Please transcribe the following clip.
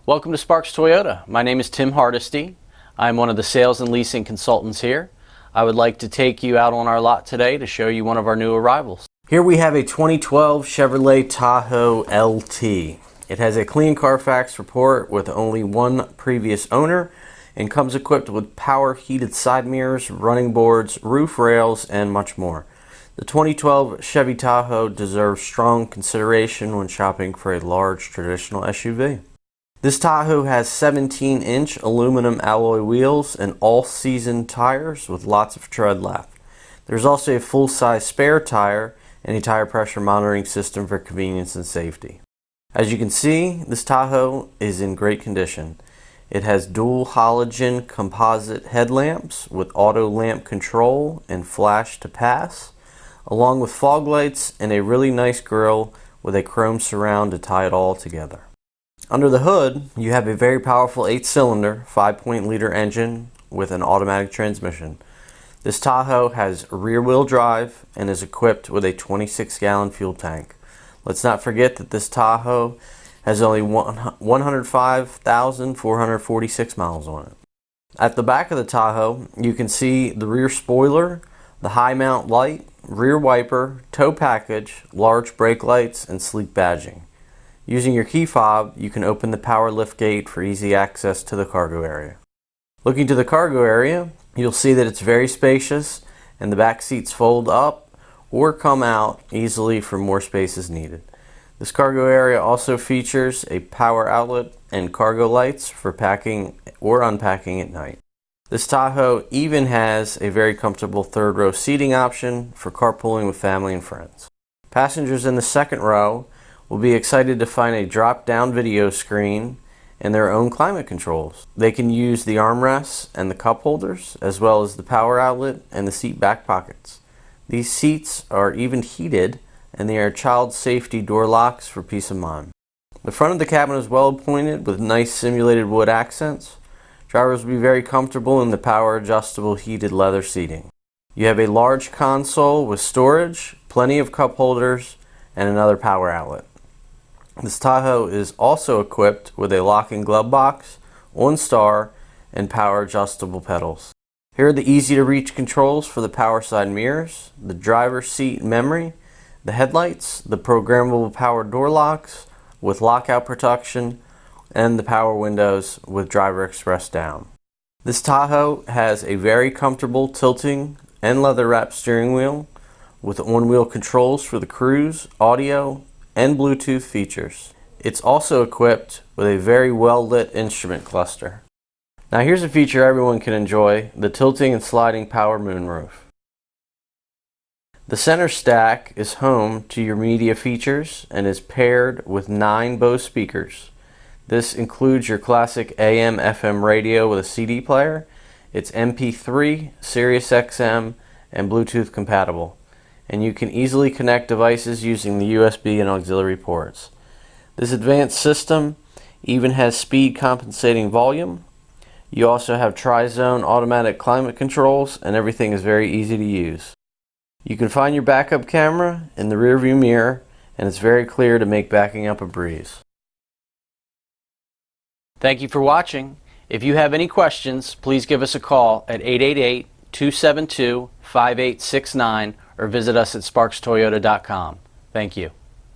Welcome to Sparks Toyota. My name is Tim Hardesty. I'm one of the sales and leasing consultants here. I would like to take you out on our lot today to show you one of our new arrivals. Here we have a 2012 Chevrolet Tahoe LT. It has a clean Carfax report with only one previous owner and comes equipped with power heated side mirrors, running boards, roof rails, and much more. The 2012 Chevy Tahoe deserves strong consideration when shopping for a large traditional SUV. This Tahoe has 17-inch aluminum alloy wheels and all-season tires with lots of tread left. There's also a full-size spare tire and a tire pressure monitoring system for convenience and safety. As you can see, this Tahoe is in great condition. It has dual halogen composite headlamps with auto lamp control and flash to pass, along with fog lights and a really nice grille with a chrome surround to tie it all together. Under the hood, you have a very powerful 8-cylinder, 5.0-liter engine with an automatic transmission. This Tahoe has rear-wheel drive and is equipped with a 26-gallon fuel tank. Let's not forget that this Tahoe has only 105,446 miles on it. At the back of the Tahoe, you can see the rear spoiler, the high mount light, rear wiper, tow package, large brake lights, and sleek badging. Using your key fob, you can open the power lift gate for easy access to the cargo area. Looking to the cargo area, you'll see that it's very spacious and the back seats fold up or come out easily for more space as needed. This cargo area also features a power outlet and cargo lights for packing or unpacking at night. This Tahoe even has a very comfortable third row seating option for carpooling with family and friends. Passengers in the second row will be excited to find a drop-down video screen and their own climate controls. They can use the armrests and the cup holders, as well as the power outlet and the seat back pockets. These seats are even heated, and they are child safety door locks for peace of mind. The front of the cabin is well appointed with nice simulated wood accents. Drivers will be very comfortable in the power adjustable heated leather seating. You have a large console with storage, plenty of cup holders, and another power outlet. This Tahoe is also equipped with a lock and glove box, OnStar, and power adjustable pedals. Here are the easy to reach controls for the power side mirrors, the driver's seat memory, the headlights, the programmable power door locks with lockout protection, and the power windows with driver express down. This Tahoe has a very comfortable tilting and leather wrapped steering wheel with on-wheel controls for the cruise, audio, and Bluetooth features. It's also equipped with a very well-lit instrument cluster. Now here's a feature everyone can enjoy, the tilting and sliding power moonroof. The center stack is home to your media features and is paired with 9 Bose speakers. This includes your classic AM/FM radio with a CD player. It's MP3, Sirius XM, and Bluetooth compatible, and you can easily connect devices using the USB and auxiliary ports. This advanced system even has speed compensating volume. You also have tri-zone automatic climate controls, and everything is very easy to use. You can find your backup camera in the rear view mirror, and it's very clear to make backing up a breeze. Thank you for watching. If you have any questions, please give us a call at 888-272-5869 or visit us at sparkstoyota.com. Thank you.